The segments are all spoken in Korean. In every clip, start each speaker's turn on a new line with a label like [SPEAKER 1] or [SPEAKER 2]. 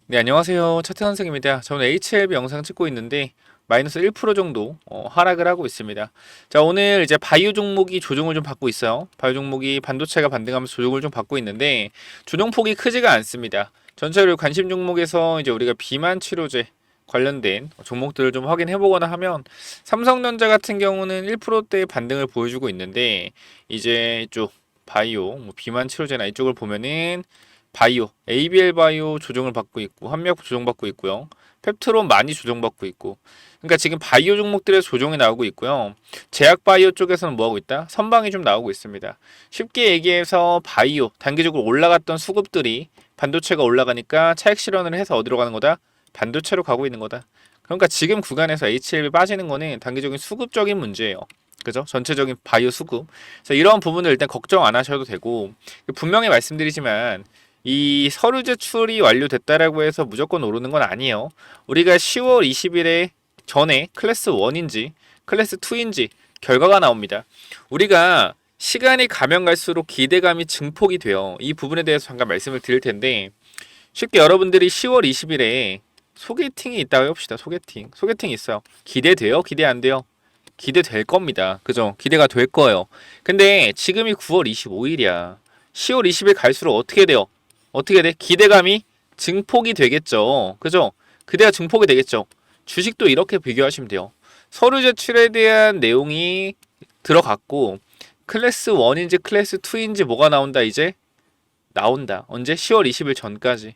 [SPEAKER 1] 네, 안녕하세요. 차태 선생입니다. 저는 HLB 영상 찍고 있는데 마이너스 1% 정도 하락을 하고 있습니다. 자, 오늘 이제 바이오 종목이 조정을 좀 받고 있어요. 바이오 종목이 반도체가 반등하면서 조정을 좀 받고 있는데 조정폭이 크지가 않습니다. 전체적으로 관심 종목에서 이제 우리가 비만 치료제 관련된 종목들을 좀 확인해 보거나 하면 삼성전자 같은 경우는 1%대의 반등을 보여주고 있는데 이제 이쪽 바이오, 비만 치료제나 이쪽을 보면은 바이오, ABL 바이오 조정을 받고 있고 한미약 조정받고 있고요. 펩트론 많이 조정받고 있고. 그러니까 지금 바이오 종목들의 조정이 나오고 있고요. 제약 바이오 쪽에서는 뭐 하고 있다? 선방이 좀 나오고 있습니다. 쉽게 얘기해서 바이오 단기적으로 올라갔던 수급들이 반도체가 올라가니까 차익 실현을 해서 어디로 가는 거다? 반도체로 가고 있는 거다. 그러니까 지금 구간에서 HLB 빠지는 거는 단기적인 수급적인 문제예요. 그죠? 전체적인 바이오 수급. 그래서 이런 부분을 일단 걱정 안 하셔도 되고 분명히 말씀드리지만 이 서류 제출이 완료됐다라고 해서 무조건 오르는 건 아니에요. 우리가 10월 20일에 전에 클래스 1인지 클래스 2인지 결과가 나옵니다. 우리가 시간이 가면 갈수록 기대감이 증폭이 돼요. 이 부분에 대해서 잠깐 말씀을 드릴 텐데 쉽게 여러분들이 10월 20일에 소개팅이 있다고 해봅시다. 소개팅 있어요. 기대돼요? 기대 안 돼요? 기대될 겁니다. 그죠? 기대가 될 거예요. 근데 지금이 9월 25일이야. 10월 20일 갈수록 어떻게 돼요? 어떻게 돼? 기대감이 증폭이 되겠죠. 그죠? 기대가 증폭이 되겠죠. 주식도 이렇게 비교하시면 돼요. 서류 제출에 대한 내용이 들어갔고 클래스 1인지 클래스 2인지 뭐가 나온다 이제? 나온다. 언제? 10월 20일 전까지.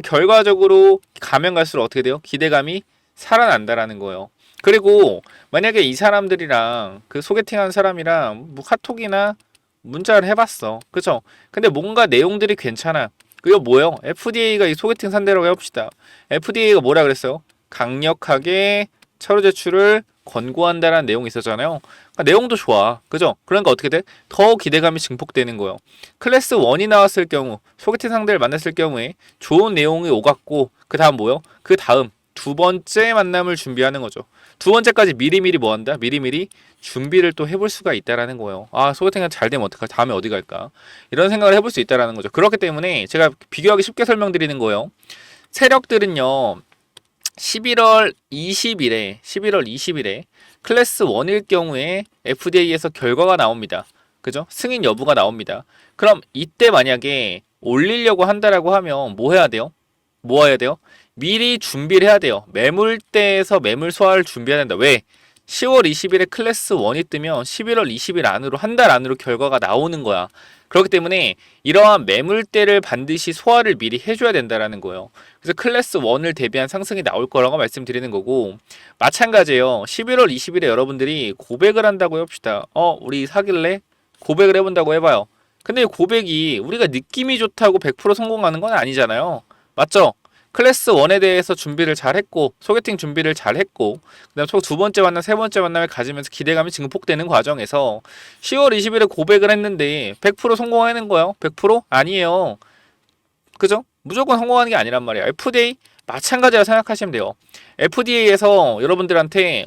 [SPEAKER 1] 결과적으로 가면 갈수록 어떻게 돼요? 기대감이 살아난다라는 거예요. 그리고 만약에 이 사람들이랑 그 소개팅한 사람이랑 뭐 카톡이나 문자를 해봤어. 그쵸? 근데 뭔가 내용들이 괜찮아. 그거 뭐예요? FDA가 이 소개팅 상대라고 해봅시다. FDA가 뭐라 그랬어요? 강력하게 서류 제출을 권고한다라는 내용이 있었잖아요. 그러니까 내용도 좋아. 그죠? 그러니까 어떻게 돼? 더 기대감이 증폭되는 거예요. 클래스 1이 나왔을 경우, 소개팅 상대를 만났을 경우에 좋은 내용이 오갔고, 그 다음 뭐요? 그 다음 두 번째 만남을 준비하는 거죠. 두 번째까지 미리미리 뭐 한다? 미리미리 준비를 또 해볼 수가 있다라는 거예요. 아, 소개팅이 잘 되면 어떡할? 다음에 어디 갈까? 이런 생각을 해볼 수 있다라는 거죠. 그렇기 때문에 제가 비교하기 쉽게 설명드리는 거예요. 세력들은요, 11월 20일에 클래스 1일 경우에 FDA에서 결과가 나옵니다. 그죠? 승인 여부가 나옵니다. 그럼 이때 만약에 올리려고 한다라고 하면 뭐 해야 돼요? 뭐 해야 돼요? 미리 준비를 해야 돼요. 매물대에서 매물 소화를 준비해야 된다. 왜? 10월 20일에 클래스 1이 뜨면 11월 20일 안으로 한 달 안으로 결과가 나오는 거야. 그렇기 때문에 이러한 매물대를 반드시 소화를 미리 해줘야 된다라는 거예요. 그래서 클래스 1을 대비한 상승이 나올 거라고 말씀드리는 거고 마찬가지예요. 11월 20일에 여러분들이 고백을 한다고 해봅시다. 우리 사귈래? 고백을 해본다고 해봐요. 근데 고백이 우리가 느낌이 좋다고 100% 성공하는 건 아니잖아요. 맞죠? 클래스 1에 대해서 준비를 잘 했고 소개팅 준비를 잘 했고 그다음 두 번째 만남 세 번째 만남을 가지면서 기대감이 증폭되는 과정에서 10월 20일에 고백을 했는데 100% 성공하는 거예요? 100%? 아니에요. 그죠? 무조건 성공하는 게 아니란 말이야. FDA 마찬가지라 생각하시면 돼요. FDA에서 여러분들한테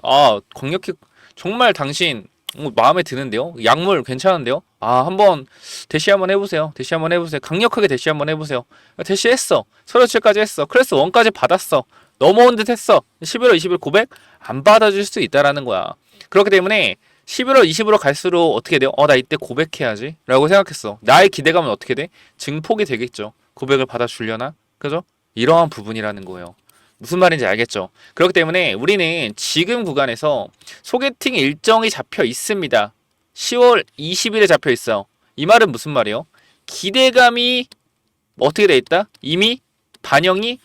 [SPEAKER 1] 강력히 정말 당신 마음에 드는데요. 약물 괜찮은데요. 한번 대시 한번 해보세요. 대시 한번 해보세요. 강력하게 대시 한번 해보세요. 대시했어. 서류치까지 했어. 클래스 1까지 받았어. 넘어온 듯 했어. 11월 20일 고백 안 받아줄 수 있다라는 거야. 그렇기 때문에 11월 20으로 갈수록 어떻게 돼요? 나 이때 고백해야지 라고 생각했어. 나의 기대감은 어떻게 돼? 증폭이 되겠죠. 고백을 받아주려나? 그죠? 이러한 부분이라는 거예요. 무슨 말인지 알겠죠? 그렇기 때문에 우리는 지금 구간에서 소개팅 일정이 잡혀 있습니다. 10월 20일에 잡혀 있어. 이 말은 무슨 말이에요? 기대감이 어떻게 돼 있다? 이미 반영이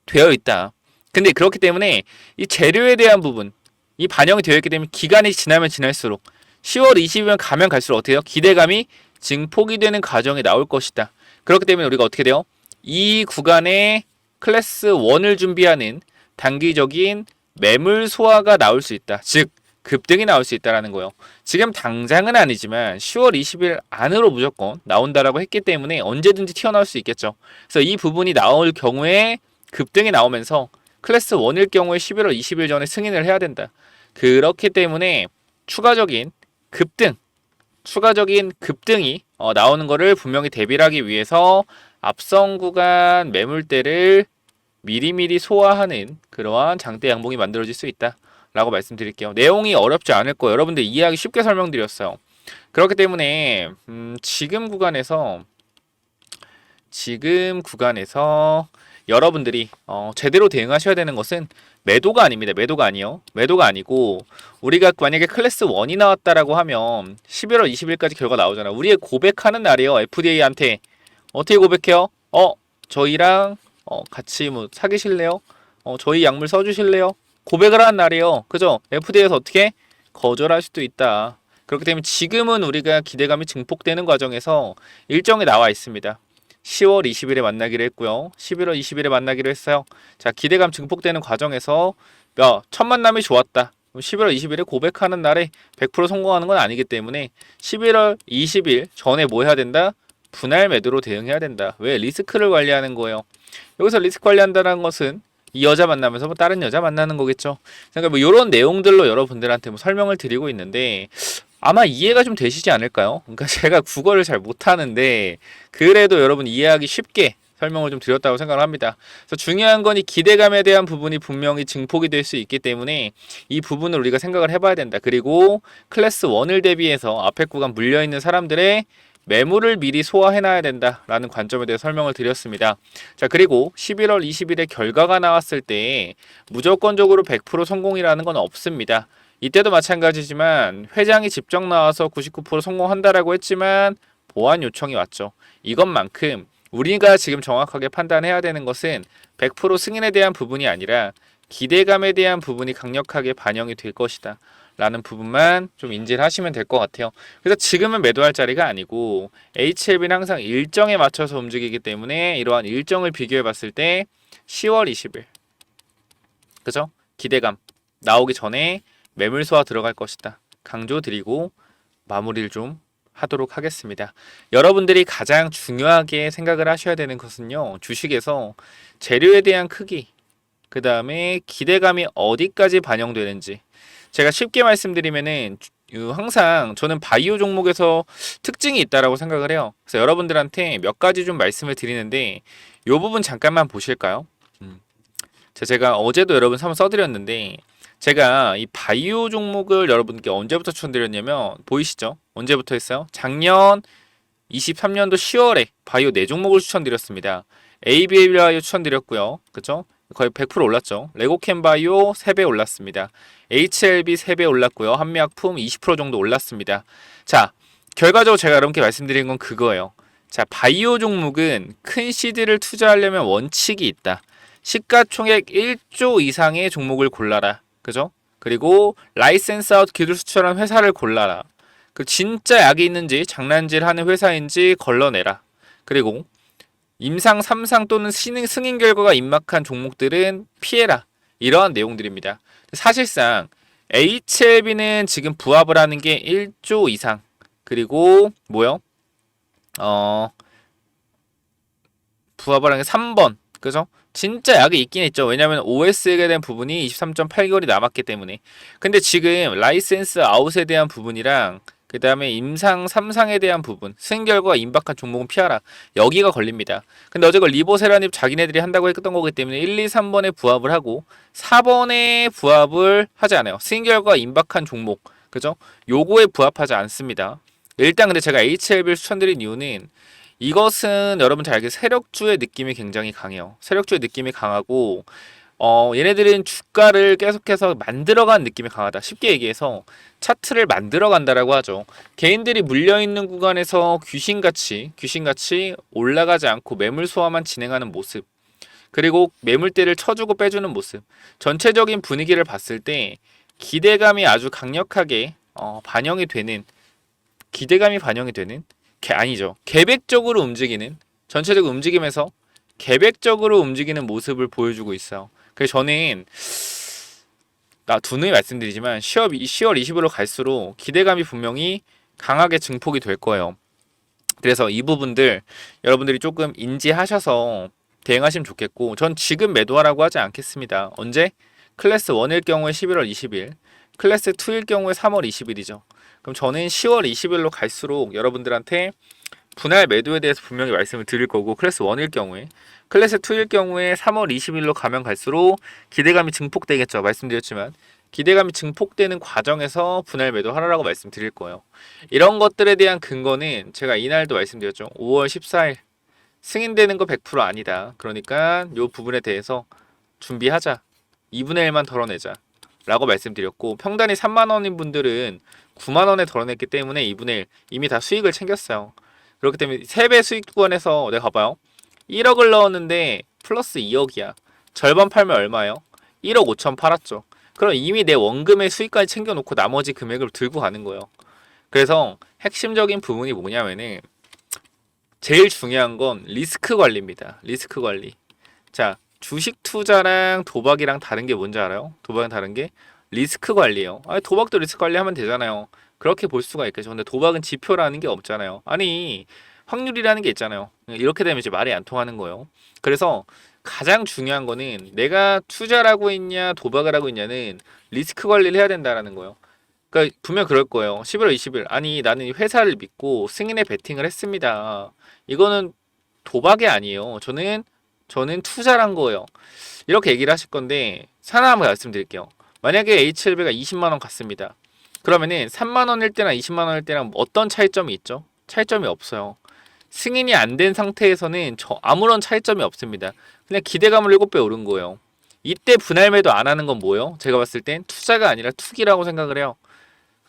[SPEAKER 1] 되어 있다. 근데 그렇기 때문에 이 재료에 대한 부분, 이 반영이 되어 있기 때문에 기간이 지나면 지날수록 10월 20일면 가면 갈수록 어떻게 해요? 기대감이 증폭이 되는 과정이 나올 것이다. 그렇기 때문에 우리가 어떻게 돼요? 이 구간에 클래스 1을 준비하는 단기적인 매물 소화가 나올 수 있다. 즉 급등이 나올 수 있다는 거예요. 지금 당장은 아니지만 10월 20일 안으로 무조건 나온다라고 했기 때문에 언제든지 튀어나올 수 있겠죠. 그래서 이 부분이 나올 경우에 급등이 나오면서 클래스 1일 경우에 11월 20일 전에 승인을 해야 된다. 그렇기 때문에 추가적인 급등, 추가적인 급등이 나오는 것을 분명히 대비하기 위해서 앞선 구간 매물대를 미리미리 소화하는 그러한 장대 양봉이 만들어질 수 있다 라고 말씀드릴게요. 내용이 어렵지 않을 거예요. 여러분들 이해하기 쉽게 설명드렸어요. 그렇기 때문에 지금 구간에서 여러분들이 제대로 대응하셔야 되는 것은 매도가 아닙니다. 매도가 아니요. 매도가 아니고 우리가 만약에 클래스 1이 나왔다라고 하면 11월 20일까지 결과 나오잖아. 우리의 고백하는 날이에요. FDA한테 어떻게 고백해요? 저희랑 같이 뭐 사귀실래요? 저희 약물 써주실래요? 고백을 하는 날이에요. 그죠? FDA에서 어떻게 거절할 수도 있다. 그렇기 때문에 지금은 우리가 기대감이 증폭되는 과정에서 일정이 나와 있습니다. 10월 20일에 만나기로 했고요. 11월 20일에 만나기로 했어요. 자, 기대감 증폭되는 과정에서 첫 만남이 좋았다. 11월 20일에 고백하는 날에 100% 성공하는 건 아니기 때문에 11월 20일 전에 뭐 해야 된다? 분할 매도로 대응해야 된다. 왜? 리스크를 관리하는 거예요. 여기서 리스크 관리한다는 것은 이 여자 만나면서 뭐 다른 여자 만나는 거겠죠. 그러니까 뭐 이런 내용들로 여러분들한테 뭐 설명을 드리고 있는데 아마 이해가 좀 되시지 않을까요? 그러니까 제가 국어를 잘 못하는데 그래도 여러분 이해하기 쉽게 설명을 좀 드렸다고 생각을 합니다. 그래서 중요한 건 이 기대감에 대한 부분이 분명히 증폭이 될 수 있기 때문에 이 부분을 우리가 생각을 해봐야 된다. 그리고 클래스 1을 대비해서 앞에 구간 물려있는 사람들의 매물을 미리 소화해놔야 된다라는 관점에 대해 설명을 드렸습니다. 자, 그리고 11월 20일에 결과가 나왔을 때 무조건적으로 100% 성공이라는 건 없습니다. 이때도 마찬가지지만 회장이 직접 나와서 99% 성공한다라고 했지만 보완 요청이 왔죠. 이것만큼 우리가 지금 정확하게 판단해야 되는 것은 100% 승인에 대한 부분이 아니라 기대감에 대한 부분이 강력하게 반영이 될 것이다 라는 부분만 좀 인지를 하시면 될 것 같아요. 그래서 지금은 매도할 자리가 아니고 HLB는 항상 일정에 맞춰서 움직이기 때문에 이러한 일정을 비교해 봤을 때 10월 20일 그죠? 기대감 나오기 전에 매물 소화 들어갈 것이다. 강조드리고 마무리를 좀 하도록 하겠습니다. 여러분들이 가장 중요하게 생각을 하셔야 되는 것은요. 주식에서 재료에 대한 크기, 그 다음에 기대감이 어디까지 반영되는지 제가 쉽게 말씀드리면은 항상 저는 바이오 종목에서 특징이 있다라고 생각을 해요. 그래서 여러분들한테 몇 가지 좀 말씀을 드리는데 이 부분 잠깐만 보실까요? 제가 어제도 여러분 한번 써드렸는데 제가 이 바이오 종목을 여러분께 언제부터 추천드렸냐면 보이시죠? 언제부터 했어요? 작년 23년도 10월에 바이오 4종목을 추천드렸습니다. ABA 바이오 추천드렸고요. 그쵸? 거의 100% 올랐죠. 레고캠 바이오 3배 올랐습니다. HLB 3배 올랐고요. 한미약품 20% 정도 올랐습니다. 자, 결과적으로 제가 여러분께 말씀드린 건 그거예요. 자, 바이오 종목은 큰 시드를 투자하려면 원칙이 있다. 시가총액 1조 이상의 종목을 골라라. 그죠? 그리고 라이센스 아웃 기술 수출하는 회사를 골라라. 그 진짜 약이 있는지 장난질 하는 회사인지 걸러내라. 그리고 임상 3상 또는 승인 결과가 임박한 종목들은 피해라. 이러한 내용들입니다. 사실상 HLB는 지금 부합을 하는 게 1조 이상. 그리고 뭐요? 부합을 하는 게 3번. 그죠? 진짜 약이 있긴 있죠. 왜냐면 OS에 대한 부분이 23.8개월이 남았기 때문에. 근데 지금 라이센스 아웃에 대한 부분이랑 그 다음에 임상 3상에 대한 부분, 승인 결과가 임박한 종목은 피하라. 여기가 걸립니다. 근데 어제 그 리보세라닙 자기네들이 한다고 했던 거기 때문에 1, 2, 3번에 부합을 하고 4번에 부합을 하지 않아요. 승인 결과가 임박한 종목. 그죠? 요거에 부합하지 않습니다. 일단 근데 제가 HLB를 추천드린 이유는 이것은 여러분 잘 알게 세력주의 느낌이 굉장히 강해요. 세력주의 느낌이 강하고 얘네들은 주가를 계속해서 만들어간 느낌이 강하다. 쉽게 얘기해서 차트를 만들어 간다라고 하죠. 개인들이 물려있는 구간에서 귀신같이 올라가지 않고 매물 소화만 진행하는 모습. 그리고 매물대를 쳐주고 빼주는 모습. 전체적인 분위기를 봤을 때 기대감이 아주 강력하게 반영이 되는 아니죠. 계획적으로 움직이는 전체적인 움직임에서 계획적으로 움직이는 모습을 보여주고 있어요. 그래서 저는 두누이 말씀드리지만 10월 20일로 갈수록 기대감이 분명히 강하게 증폭이 될 거예요. 그래서 이 부분들 여러분들이 조금 인지하셔서 대응하시면 좋겠고 전 지금 매도하라고 하지 않겠습니다. 언제? 클래스 1일 경우에 11월 20일, 클래스 2일 경우에 3월 20일이죠. 그럼 저는 10월 20일로 갈수록 여러분들한테 분할 매도에 대해서 분명히 말씀을 드릴 거고, 클래스 1일 경우에, 클래스 2일 경우에 3월 20일로 가면 갈수록 기대감이 증폭되겠죠. 말씀드렸지만 기대감이 증폭되는 과정에서 분할 매도 하라고 말씀드릴 거예요. 이런 것들에 대한 근거는 제가 이날도 말씀드렸죠. 5월 14일 승인되는 거 100% 아니다. 그러니까 이 부분에 대해서 준비하자. 2분의 1만 덜어내자. 라고 말씀드렸고, 평단이 3만원인 분들은 9만원에 덜어냈기 때문에 2분의 1 이미 다 수익을 챙겼어요. 그렇기 때문에 3배 수익 구간에서 내가 봐봐요. 1억을 넣었는데 플러스 2억이야. 절반 팔면 얼마예요? 1억 5천 팔았죠. 그럼 이미 내 원금의 수익까지 챙겨놓고 나머지 금액을 들고 가는 거예요. 그래서 핵심적인 부분이 뭐냐면은 제일 중요한 건 리스크 관리입니다. 리스크 관리. 자, 주식 투자랑 도박이랑 다른 게 뭔지 알아요? 도박이랑 다른 게 리스크 관리예요. 아니, 도박도 리스크 관리하면 되잖아요. 그렇게 볼 수가 있겠죠. 근데 도박은 지표라는 게 없잖아요. 아니, 확률이라는 게 있잖아요. 이렇게 되면 이제 말이 안 통하는 거예요. 그래서 가장 중요한 거는 내가 투자를 하고 있냐 도박을 하고 있냐는 리스크 관리를 해야 된다라는 거예요. 그러니까 분명 그럴 거예요. 11월 20일 아니 나는 이 회사를 믿고 승인에 베팅을 했습니다. 이거는 도박이 아니에요. 저는 투자를 한 거예요. 이렇게 얘기를 하실 건데 하나 한번 말씀드릴게요. 만약에 HLB가 20만 원 갔습니다. 그러면은 3만 원일 때나 20만 원일 때랑 어떤 차이점이 있죠? 차이점이 없어요. 승인이 안 된 상태에서는 아무런 차이점이 없습니다. 그냥 기대감을 7배 오른 거예요. 이때 분할 매도 안 하는 건 뭐예요? 제가 봤을 땐 투자가 아니라 투기라고 생각을 해요.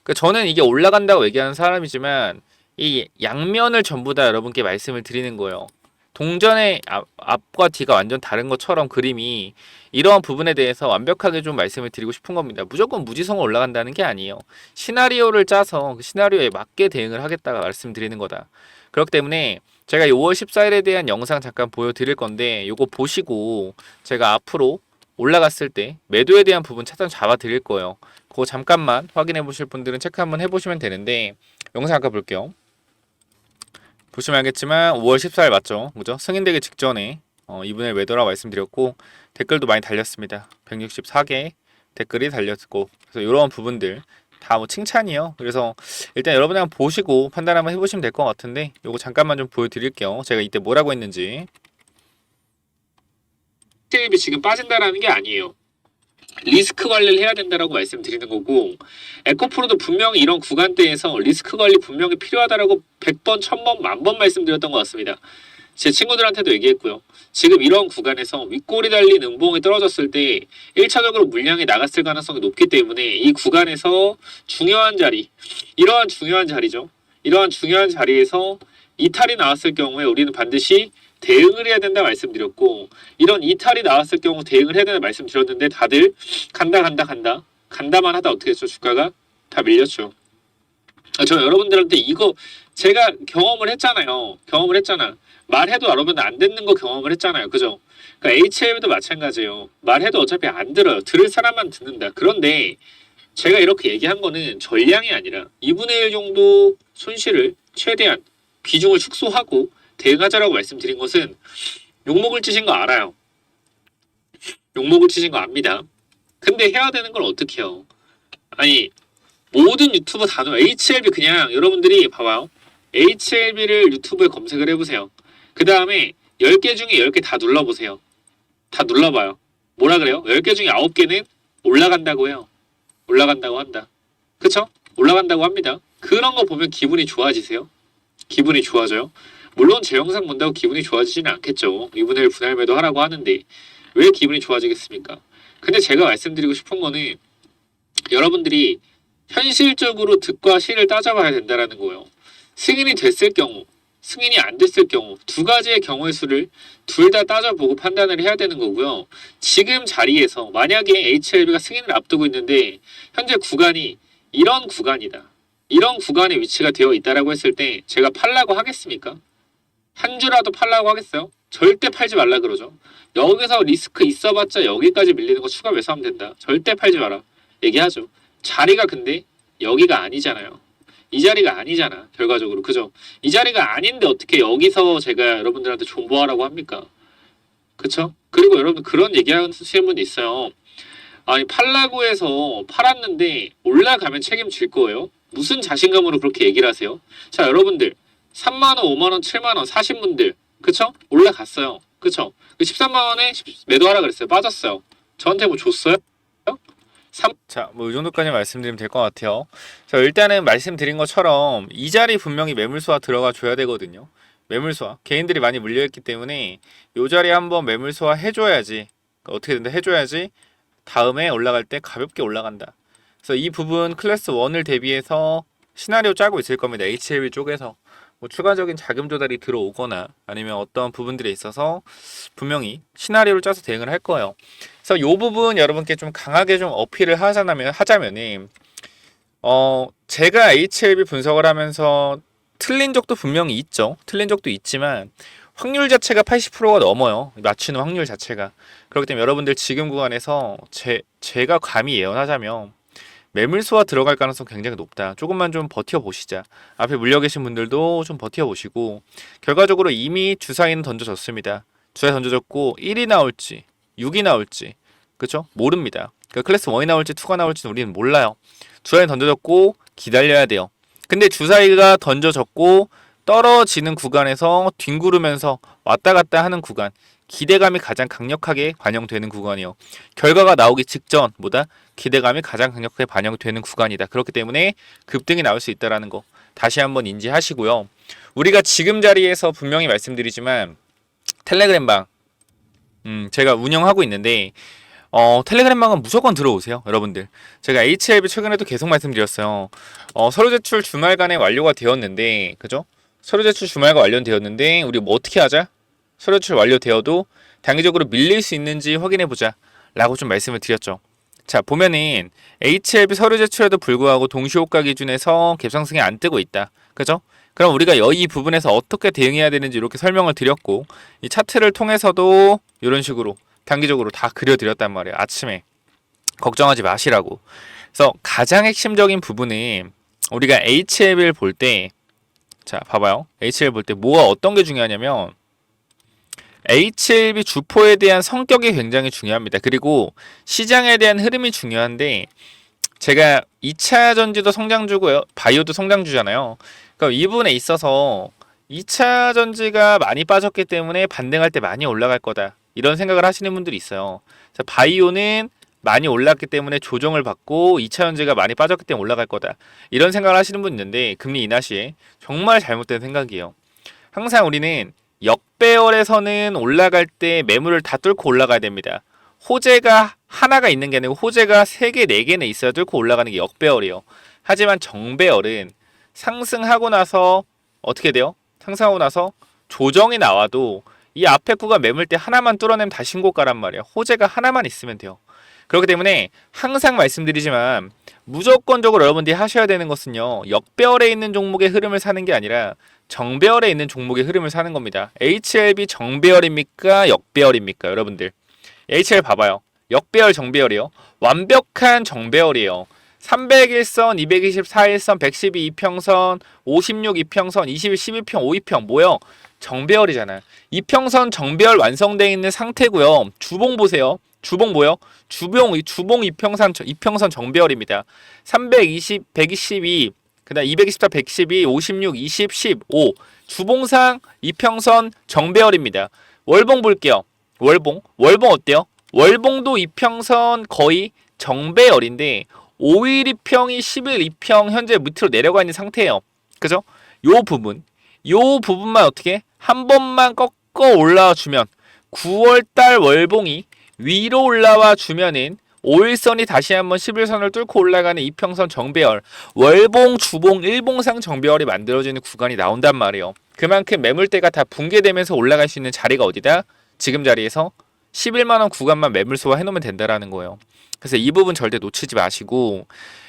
[SPEAKER 1] 그러니까 저는 이게 올라간다고 얘기하는 사람이지만 이 양면을 전부 다 여러분께 말씀을 드리는 거예요. 동전의 앞과 뒤가 완전 다른 것처럼 그림이 이러한 부분에 대해서 완벽하게 좀 말씀을 드리고 싶은 겁니다. 무조건 무지성으로 올라간다는 게 아니에요. 시나리오를 짜서 그 시나리오에 맞게 대응을 하겠다가 말씀드리는 거다. 그렇기 때문에 제가 5월 14일에 대한 영상 잠깐 보여드릴 건데 요거 보시고 제가 앞으로 올라갔을 때 매도에 대한 부분 차단 잡아 드릴 거예요. 그거 잠깐만 확인해 보실 분들은 체크 한번 해보시면 되는데 영상 아까 볼게요. 보시면 알겠지만 5월 14일 맞죠? 그죠? 승인되기 직전에 이분의 매도라고 말씀드렸고 댓글도 많이 달렸습니다. 164개 댓글이 달렸고 그래서 이런 부분들 다 뭐 칭찬이요. 그래서 일단 여러분이 한번 보시고 판단 한번 해보시면 될 것 같은데 요거 잠깐만 좀 보여드릴게요. 제가 이때 뭐라고 했는지. 수입이 지금 빠진다라는 게 아니에요. 리스크 관리를 해야 된다라고 말씀드리는 거고 에코프로도 분명히 이런 구간대에서 리스크 관리 분명히 필요하다라고 100번, 1000번, 만번 말씀드렸던 것 같습니다. 제 친구들한테도 얘기했고요. 지금 이런 구간에서 윗골이 달린 음봉이 떨어졌을 때 1차적으로 물량이 나갔을 가능성이 높기 때문에 이 구간에서 중요한 자리, 이러한 중요한 자리죠. 이러한 중요한 자리에서 이탈이 나왔을 경우에 우리는 반드시 대응을 해야 된다 말씀드렸고 이런 이탈이 나왔을 경우 대응을 해야 된다 말씀드렸는데 다들 간다만 하다 어떻게 했죠? 주가가 다 밀렸죠. 저 여러분들한테 이거 제가 경험을 했잖아요. 말해도 여러분들 안 듣는 거 경험을 했잖아요. 그죠? 그러니까 HL도 마찬가지예요. 말해도 어차피 안 들어요. 들을 사람만 듣는다. 그런데 제가 이렇게 얘기한 거는 전량이 아니라 2분의 1 정도 손실을 최대한 비중을 축소하고 대응하자라고 말씀드린 것은 욕먹을 짓인 거 알아요. 욕먹을 짓인 거 압니다. 근데 해야 되는 걸 어떻게 해요? 아니 모든 유튜버 단어 HLB 그냥 여러분들이 봐봐요. HLB를 유튜브에 검색을 해보세요. 그 다음에 10개 중에 10개 다 눌러보세요. 다 눌러봐요. 뭐라 그래요? 10개 중에 9개는 올라간다고 해요. 올라간다고 한다. 그쵸? 올라간다고 합니다. 그런 거 보면 기분이 좋아지세요? 기분이 좋아져요? 물론 제 영상 본다고 기분이 좋아지지는 않겠죠. 2분의 1 분할 매도 하라고 하는데 왜 기분이 좋아지겠습니까? 근데 제가 말씀드리고 싶은 거는 여러분들이 현실적으로 득과 실을 따져봐야 된다는 거예요. 승인이 됐을 경우, 승인이 안 됐을 경우 두 가지의 경우의 수를 둘 다 따져보고 판단을 해야 되는 거고요. 지금 자리에서 만약에 HLB가 승인을 앞두고 있는데 현재 구간이 이런 구간이다. 이런 구간에 위치가 되어 있다라고 했을 때 제가 팔라고 하겠습니까? 한 주라도 팔라고 하겠어요? 절대 팔지 말라 그러죠. 여기서 리스크 있어봤자 여기까지 밀리는 거 추가 매수하면 된다. 절대 팔지 마라. 얘기하죠. 자리가 근데 여기가 아니잖아요. 이 자리가 아니잖아. 결과적으로. 그죠? 이 자리가 아닌데 어떻게 여기서 제가 여러분들한테 존버하라고 합니까? 그쵸? 그리고 여러분 그런 얘기하시는 분도 있어요. 아니 팔라고 해서 팔았는데 올라가면 책임질 거예요? 무슨 자신감으로 그렇게 얘기를 하세요? 자 여러분들 3만원, 5만원, 7만원 사신 분들, 그쵸? 올라갔어요. 그쵸? 13만원에 매도하라 그랬어요. 빠졌어요. 저한테 뭐 줬어요? 자, 뭐 이 정도까지 말씀드리면 될 것 같아요. 자, 일단은 말씀드린 것처럼 이 자리 분명히 매물수와 들어가 줘야 되거든요. 매물수와 개인들이 많이 물려있기 때문에 이 자리에 한번 매물수와 해줘야지, 어떻게 된다 해줘야지 다음에 올라갈 때 가볍게 올라간다. 그래서 이 부분 클래스 1을 대비해서 시나리오 짜고 있을 겁니다. HLB 쪽에서 뭐 추가적인 자금 조달이 들어오거나 아니면 어떤 부분들에 있어서 분명히 시나리오를 짜서 대응을 할 거예요. 그래서 이 부분 여러분께 좀 강하게 좀 어필을 하자면은 제가 HLB 분석을 하면서 틀린 적도 분명히 있죠. 틀린 적도 있지만 확률 자체가 80%가 넘어요. 맞추는 확률 자체가. 그렇기 때문에 여러분들 지금 구간에서 제가 감히 예언하자면 매물수와 들어갈 가능성 굉장히 높다. 조금만 좀 버텨보시자. 앞에 물려 계신 분들도 좀 버텨보시고 결과적으로 이미 주사위는 던져졌습니다. 주사위 던져졌고 1이 나올지 6이 나올지 그쵸? 모릅니다. 그러니까 클래스 1이 나올지 2가 나올지는 우리는 몰라요. 주사위 던져졌고 기다려야 돼요. 근데 주사위가 던져졌고 떨어지는 구간에서 뒹구르면서 왔다 갔다 하는 구간, 기대감이 가장 강력하게 반영되는 구간이요. 결과가 나오기 직전 보다 기대감이 가장 강력하게 반영되는 구간이다. 그렇기 때문에 급등이 나올 수 있다는 거 다시 한번 인지하시고요. 우리가 지금 자리에서 분명히 말씀드리지만 텔레그램방 제가 운영하고 있는데 텔레그램방은 무조건 들어오세요, 여러분들. 제가 HLB 최근에도 계속 말씀드렸어요. 서류 제출 주말간에 완료가 되었는데, 그죠? 서류 제출 주말간 완료되었는데, 우리 뭐 어떻게 하자? 서류 제출 완료되어도 단기적으로 밀릴 수 있는지 확인해보자. 라고 좀 말씀을 드렸죠. 자, 보면은 HLB 서류 제출에도 불구하고 동시호가 기준에서 갭상승이 안 뜨고 있다. 그죠? 그럼 우리가 이 부분에서 어떻게 대응해야 되는지 이렇게 설명을 드렸고, 이 차트를 통해서도 이런 식으로 단기적으로 다 그려드렸단 말이에요. 아침에 걱정하지 마시라고. 그래서 가장 핵심적인 부분은 우리가 HLB를 볼 때, 자 봐봐요. HLB 볼 때 뭐가 어떤 게 중요하냐면 HLB 주포에 대한 성격이 굉장히 중요합니다. 그리고 시장에 대한 흐름이 중요한데 제가 2차 전지도 성장주고요. 바이오도 성장주잖아요. 그럼 이 부분에 있어서 2차 전지가 많이 빠졌기 때문에 반등할 때 많이 올라갈 거다. 이런 생각을 하시는 분들이 있어요. 바이오는 많이 올랐기 때문에 조정을 받고 2차 전지가 많이 빠졌기 때문에 올라갈 거다. 이런 생각을 하시는 분 있는데 금리 인하 시에 정말 잘못된 생각이에요. 항상 우리는 역배열에서는 올라갈 때 매물을 다 뚫고 올라가야 됩니다. 호재가 하나가 있는 게 아니고 호재가 3개, 4개는 있어야 뚫고 올라가는 게 역배열이에요. 하지만 정배열은 상승하고 나서 어떻게 돼요? 상승하고 나서 조정이 나와도 이 앞에 구간 매물대 하나만 뚫어내면 다 신고가란 말이에요. 호재가 하나만 있으면 돼요. 그렇기 때문에 항상 말씀드리지만 무조건적으로 여러분들이 하셔야 되는 것은요. 역배열에 있는 종목의 흐름을 사는 게 아니라 정배열에 있는 종목의 흐름을 사는 겁니다. HLB 정배열입니까? 역배열입니까? 여러분들 HL 봐봐요. 역배열 정배열이요. 완벽한 정배열이에요. 301선, 224일선, 112 이평선, 56 이평선, 21 12평, 5이평 뭐요? 정배열이잖아. 이평선 정배열 완성되어 있는 상태고요. 주봉 보세요. 주봉 뭐요? 주봉 이평선 정배열입니다. 320, 122, 그다음 224, 112, 56, 20, 15 주봉상 이평선 정배열입니다. 월봉 볼게요. 월봉 어때요? 월봉도 이평선 거의 정배열인데 5일 이평이 10일 이평 현재 밑으로 내려가 있는 상태예요. 그죠? 요 부분만 어떻게 한 번만 꺾어 올라와 주면 9월달 월봉이 위로 올라와 주면은 5일선이 다시 한번 11선을 뚫고 올라가는 이평선 정배열, 월봉, 주봉, 일봉상 정배열이 만들어지는 구간이 나온단 말이에요. 그만큼 매물대가 다 붕괴되면서 올라갈 수 있는 자리가 어디다? 지금 자리에서 11만원 구간만 매물소화 해놓으면 된다라는 거예요. 그래서 이 부분 절대 놓치지 마시고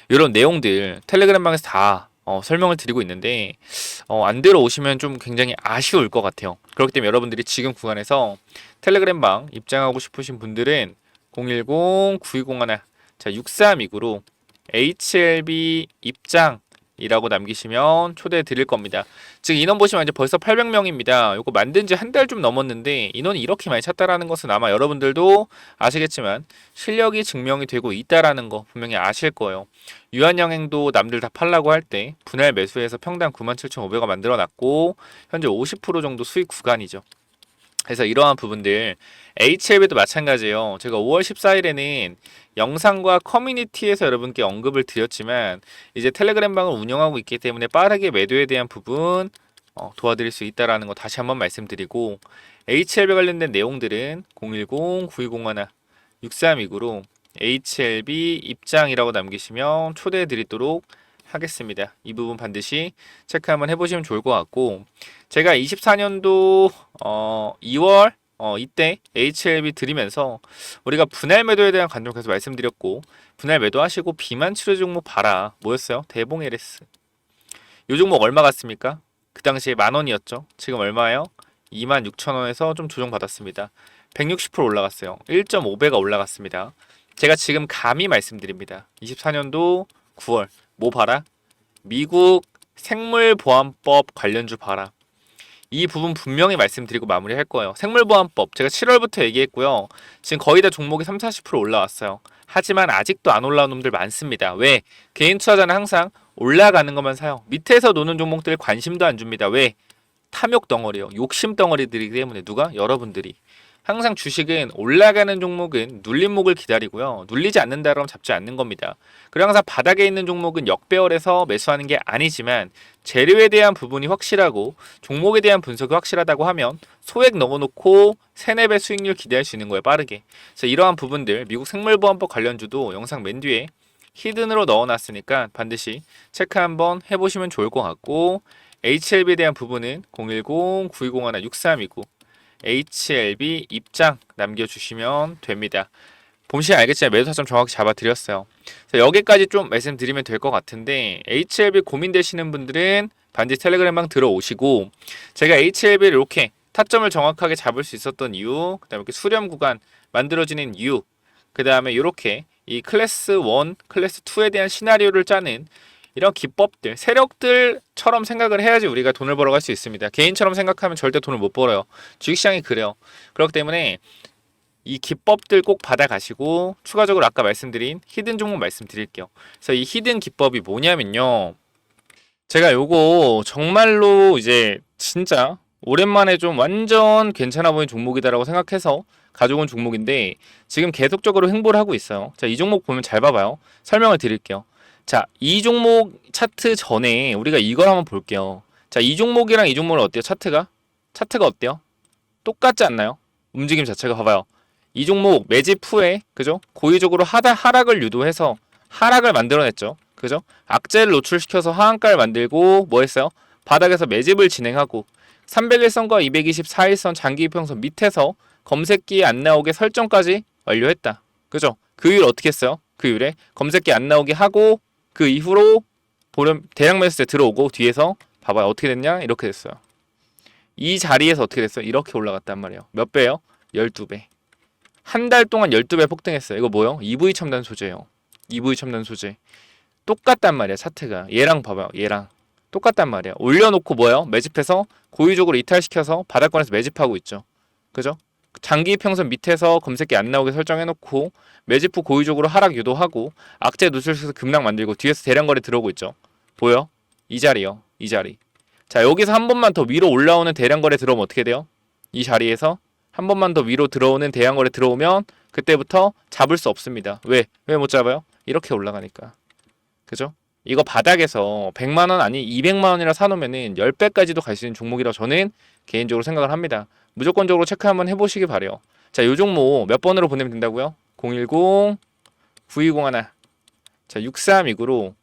[SPEAKER 1] 이런 내용들 텔레그램방에서 다 설명을 드리고 있는데 안 들어오시면 좀 굉장히 아쉬울 것 같아요. 그렇기 때문에 여러분들이 지금 구간에서 텔레그램방 입장하고 싶으신 분들은 010-9201 자 6329로 HLB 입장 이라고 남기시면 초대해 드릴 겁니다. 지금 인원 보시면 이제 벌써 800명입니다. 요거 만든 지 한 달 좀 넘었는데 인원이 이렇게 많이 찼다라는 것은 아마 여러분들도 아시겠지만 실력이 증명이 되고 있다라는 거 분명히 아실 거예요. 유한영행도 남들 다 팔라고 할 때 분할 매수해서 평당 97,500원 만들어 놨고 현재 50% 정도 수익 구간이죠. 그래서 이러한 부분들 HLB도 마찬가지예요. 제가 5월 14일에는 영상과 커뮤니티에서 여러분께 언급을 드렸지만 이제 텔레그램 방을 운영하고 있기 때문에 빠르게 매도에 대한 부분 도와드릴 수 있다라는 거 다시 한번 말씀드리고 HLB 관련된 내용들은 010-9201-6329로 HLB 입장이라고 남기시면 초대해 드리도록 하겠습니다. 이 부분 반드시 체크 한번 해보시면 좋을 것 같고 제가 24년도 2월 이때 HLB 드리면서 우리가 분할 매도에 대한 관점 계속 말씀드렸고 분할 매도하시고 비만 치료 종목 봐라. 뭐였어요? 대봉 LS. 요 종목 얼마 갔습니까? 그 당시에 10,000원이었죠. 지금 얼마예요? 26,000원에서 좀 조정받았습니다. 160% 올라갔어요. 1.5배가 올라갔습니다. 제가 지금 감히 말씀드립니다. 24년도 9월 뭐 봐라? 미국 생물보안법 관련주 봐라. 이 부분 분명히 말씀드리고 마무리할 거예요. 생물보안법 제가 7월부터 얘기했고요. 지금 거의 다 종목이 30-40% 올라왔어요. 하지만 아직도 안 올라온 놈들 많습니다. 왜? 개인 투자자는 항상 올라가는 것만 사요. 밑에서 노는 종목들 관심도 안 줍니다. 왜? 탐욕 덩어리요. 욕심 덩어리들이기 때문에 누가? 여러분들이. 항상 주식은 올라가는 종목은 눌림목을 기다리고요. 눌리지 않는다 그러면 잡지 않는 겁니다. 그리고 항상 바닥에 있는 종목은 역배열에서 매수하는 게 아니지만 재료에 대한 부분이 확실하고 종목에 대한 분석이 확실하다고 하면 소액 넣어놓고 3-4배 수익률 기대할 수 있는 거예요. 빠르게. 그래서 이러한 부분들 미국 생물보안법 관련주도 영상 맨 뒤에 히든으로 넣어놨으니까 반드시 체크 한번 해보시면 좋을 것 같고 HLB에 대한 부분은 010-9201-6329 HLB 입장 남겨주시면 됩니다. 보시면 알겠지만 매도 타점 정확히 잡아드렸어요. 여기까지 좀 말씀드리면 될 것 같은데 HLB 고민되시는 분들은 반드시 텔레그램방 들어오시고 제가 HLB를 이렇게 타점을 정확하게 잡을 수 있었던 이유, 그 다음에 이렇게 수렴 구간 만들어지는 이유, 그 다음에 이렇게 이 클래스 1, 클래스 2에 대한 시나리오를 짜는 이런 기법들, 세력들처럼 생각을 해야지 우리가 돈을 벌어갈 수 있습니다. 개인처럼 생각하면 절대 돈을 못 벌어요. 주식시장이 그래요. 그렇기 때문에 이 기법들 꼭 받아가시고 추가적으로 아까 말씀드린 히든 종목 말씀드릴게요. 그래서 이 히든 기법이 뭐냐면요. 제가 요거 정말로 이제 진짜 오랜만에 좀 완전 괜찮아 보이는 종목이다라고 생각해서 가져온 종목인데 지금 계속적으로 횡보를 하고 있어요. 자, 이 종목 보면 잘 봐봐요. 설명을 드릴게요. 자, 이 종목 차트 전에 우리가 이걸 한번 볼게요. 자, 이 종목이랑 이 종목은 어때요? 차트가 어때요? 똑같지 않나요? 움직임 자체가 봐봐요. 이 종목 매집 후에 그죠? 고의적으로 하락을 유도해서 하락을 만들어냈죠. 그죠? 악재를 노출시켜서 하한가를 만들고 뭐 했어요? 바닥에서 매집을 진행하고 301선과 224일선 장기 이평선 밑에서 검색기에 안 나오게 설정까지 완료했다. 그죠? 그 이후에 어떻게 했어요? 그 이후에 검색기 안 나오게 하고 그 이후로 대량 매수세 들어오고 뒤에서 봐봐요. 어떻게 됐냐? 이렇게 됐어요. 이 자리에서 어떻게 됐어요? 이렇게 올라갔단 말이에요. 몇 배요? 12배. 한 달 동안 12배 폭등했어요. 이거 뭐요? EV 첨단 소재예요. EV 첨단 소재. 똑같단 말이야. 차트가. 얘랑 봐봐요. 얘랑. 똑같단 말이야. 올려놓고 뭐예요? 매집해서 고의적으로 이탈시켜서 바닥권에서 매집하고 있죠. 그죠? 장기 평선 밑에서 검색기 안 나오게 설정해놓고 매집 후 고의적으로 하락 유도하고 악재 누출해서 급락 만들고 뒤에서 대량 거래 들어오고 있죠. 보여? 이 자리요. 이 자리. 자, 여기서 한 번만 더 위로 올라오는 대량 거래 들어오면 어떻게 돼요? 이 자리에서 한 번만 더 위로 들어오는 대량 거래 들어오면 그때부터 잡을 수 없습니다. 왜? 왜 못 잡아요? 이렇게 올라가니까. 그죠? 이거 바닥에서 100만원 아니 200만원이라 사놓으면은 10배까지도 갈 수 있는 종목이라고 저는 개인적으로 생각을 합니다. 무조건적으로 체크 한번 해보시기 바래요. 자, 요 종목 몇 번으로 보내면 된다고요? 010-9201 자, 6329로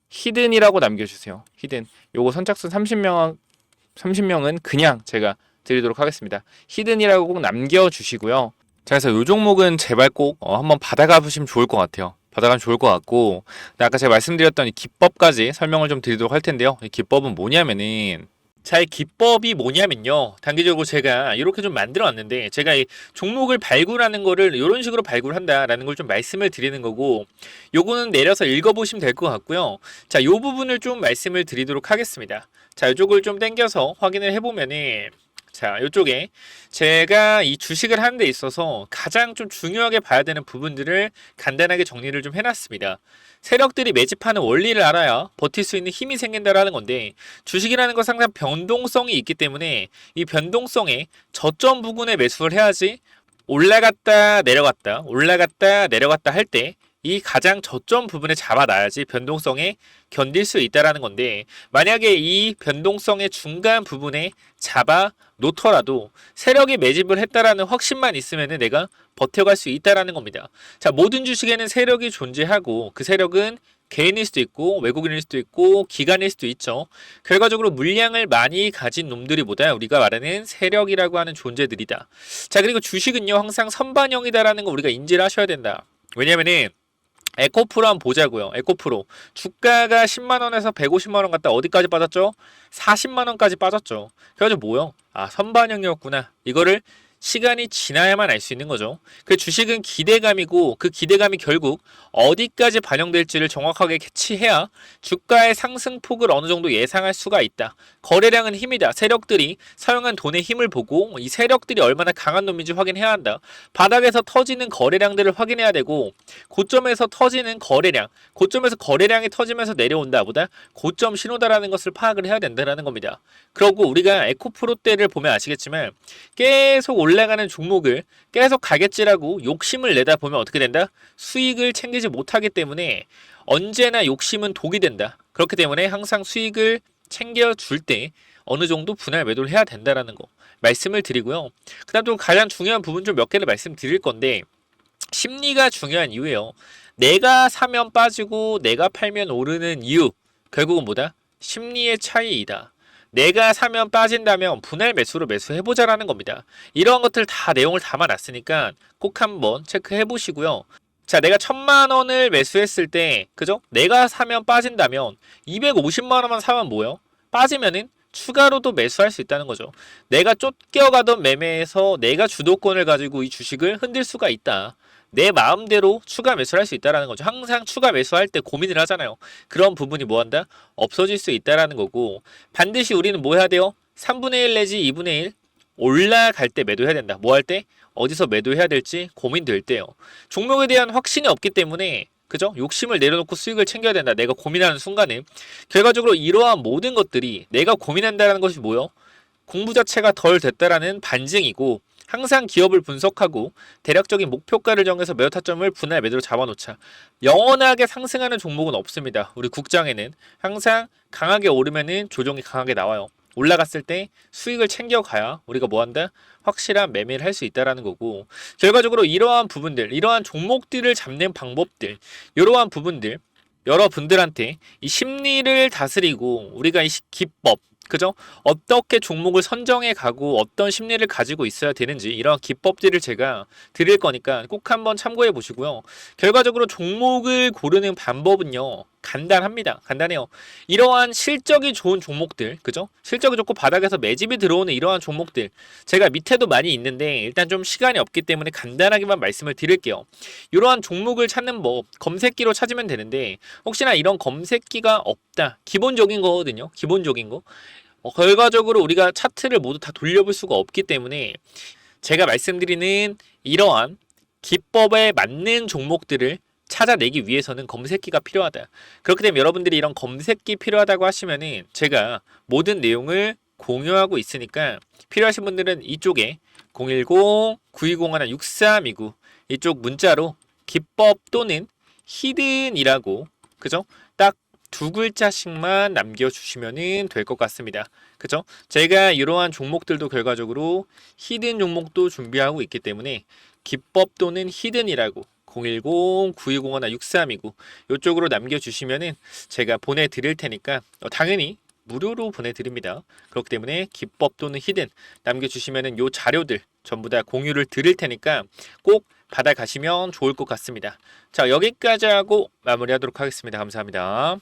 [SPEAKER 1] 히든이라고 남겨주세요. 히든. 요거 선착순 30명은 그냥 제가 드리도록 하겠습니다. 히든이라고 꼭 남겨주시고요. 자, 그래서 요 종목은 제발 꼭 한번 받아가 보시면 좋을 것 같아요. 받아가면 좋을 것 같고, 아까 제가 말씀드렸던 이 기법까지 설명을 좀 드리도록 할 텐데요. 이 기법은 뭐냐면은 자, 이 기법이 뭐냐면요. 단기적으로 제가 이렇게 좀 만들어 왔는데, 제가 이 종목을 발굴하는 거를 이런 식으로 발굴한다라는 걸 좀 말씀을 드리는 거고, 요거는 내려서 읽어보시면 될 것 같고요. 자, 요 부분을 좀 말씀을 드리도록 하겠습니다. 자, 이쪽을 좀 당겨서 확인을 해보면은, 자, 이쪽에 제가 이 주식을 하는 데 있어서 가장 좀 중요하게 봐야 되는 부분들을 간단하게 정리를 좀 해놨습니다. 세력들이 매집하는 원리를 알아야 버틸 수 있는 힘이 생긴다라는 건데, 주식이라는 것은 항상 변동성이 있기 때문에 이 변동성에 저점 부근에 매수를 해야지 올라갔다 내려갔다 올라갔다 내려갔다 할 때 이 가장 저점 부분에 잡아놔야지 변동성에 견딜 수 있다라는 건데, 만약에 이 변동성의 중간 부분에 잡아 놓더라도 세력이 매집을 했다라는 확신만 있으면은 내가 버텨갈 수 있다라는 겁니다. 자, 모든 주식에는 세력이 존재하고 그 세력은 개인일 수도 있고 외국인일 수도 있고 기관일 수도 있죠. 결과적으로 물량을 많이 가진 놈들이보다 우리가 말하는 세력이라고 하는 존재들이다. 자, 그리고 주식은요 항상 선반영이다라는 거 우리가 인지를 하셔야 된다. 왜냐면은 에코프로 한번 보자고요. 에코프로 주가가 10만원에서 150만원 갔다 어디까지 빠졌죠? 40만원까지 빠졌죠. 그래가지고 뭐요? 아, 선반영이었구나. 이거를 시간이 지나야만 알 수 있는 거죠. 그 주식은 기대감이고 그 기대감이 결국 어디까지 반영될지를 정확하게 캐치해야 주가의 상승폭을 어느 정도 예상할 수가 있다. 거래량은 힘이다. 세력들이 사용한 돈의 힘을 보고 이 세력들이 얼마나 강한 놈인지 확인해야 한다. 바닥에서 터지는 거래량들을 확인해야 되고, 고점에서 터지는 거래량, 고점에서 거래량이 터지면서 내려온다 보다 고점 신호다라는 것을 파악을 해야 된다는 겁니다. 그리고 우리가 에코프로 때를 보면 아시겠지만 계속 올라가는 종목을 계속 가겠지라고 욕심을 내다 보면 어떻게 된다? 수익을 챙기지 못하기 때문에 언제나 욕심은 독이 된다. 그렇기 때문에 항상 수익을 챙겨줄 때 어느 정도 분할 매도를 해야 된다라는 거 말씀을 드리고요. 그 다음 또 가장 중요한 부분 좀 몇 개를 말씀드릴 건데, 심리가 중요한 이유예요. 내가 사면 빠지고 내가 팔면 오르는 이유, 결국은 뭐다? 심리의 차이이다. 내가 사면 빠진다면 분할 매수로 매수해보자라는 겁니다. 이러한 것들 다 내용을 담아놨으니까 꼭 한번 체크해 보시고요. 자, 내가 1000만원을 매수했을 때, 그죠? 내가 사면 빠진다면 250만원만 사면 뭐요? 빠지면은 추가로도 매수할 수 있다는 거죠. 내가 쫓겨가던 매매에서 내가 주도권을 가지고 이 주식을 흔들 수가 있다. 내 마음대로 추가 매수를 할 수 있다는 거죠. 항상 추가 매수할 때 고민을 하잖아요. 그런 부분이 뭐한다? 없어질 수 있다는 거고, 반드시 우리는 뭐 해야 돼요? 3분의 1 내지 2분의 1 올라갈 때 매도해야 된다. 뭐 할 때? 어디서 매도해야 될지 고민될 때요. 종목에 대한 확신이 없기 때문에, 그죠? 욕심을 내려놓고 수익을 챙겨야 된다. 내가 고민하는 순간에 결과적으로 이러한 모든 것들이 내가 고민한다는 것이 뭐요? 공부 자체가 덜 됐다라는 반증이고, 항상 기업을 분석하고 대략적인 목표가를 정해서 매도 타점을 분할 매도로 잡아놓자. 영원하게 상승하는 종목은 없습니다. 우리 국장에는 항상 강하게 오르면은 조정이 강하게 나와요. 올라갔을 때 수익을 챙겨가야 우리가 뭐한다? 확실한 매매를 할 수 있다라는 거고, 결과적으로 이러한 부분들, 이러한 종목들을 잡는 방법들, 이러한 부분들 여러분들한테 이 심리를 다스리고 우리가 이 기법, 그죠? 어떻게 종목을 선정해 가고 어떤 심리를 가지고 있어야 되는지 이런 기법들을 제가 드릴 거니까 꼭 한번 참고해 보시고요. 결과적으로 종목을 고르는 방법은요, 간단합니다. 간단해요. 이러한 실적이 좋은 종목들, 그죠? 실적이 좋고 바닥에서 매집이 들어오는 이러한 종목들, 제가 밑에도 많이 있는데 일단 좀 시간이 없기 때문에 간단하게만 말씀을 드릴게요. 이러한 종목을 찾는 법, 검색기로 찾으면 되는데, 혹시나 이런 검색기가 없다, 기본적인 거거든요. 기본적인 거. 결과적으로 우리가 차트를 모두 다 돌려볼 수가 없기 때문에 제가 말씀드리는 이러한 기법에 맞는 종목들을 찾아내기 위해서는 검색기가 필요하다. 그렇기 때문에 여러분들이 이런 검색기 필요하다고 하시면은 제가 모든 내용을 공유하고 있으니까 필요하신 분들은 이쪽에 010-9201-6329 이쪽 문자로 기법 또는 히든이라고, 그죠? 딱 두 글자씩만 남겨주시면 될 것 같습니다. 그죠? 제가 이러한 종목들도 결과적으로 히든 종목도 준비하고 있기 때문에 기법 또는 히든이라고 010-9201-6329 이쪽으로 남겨주시면은 제가 보내드릴 테니까 당연히 무료로 보내드립니다. 그렇기 때문에 기법 또는 히든 남겨주시면은 요 자료들 전부 다 공유를 드릴 테니까 꼭 받아가시면 좋을 것 같습니다. 자, 여기까지 하고 마무리하도록 하겠습니다. 감사합니다.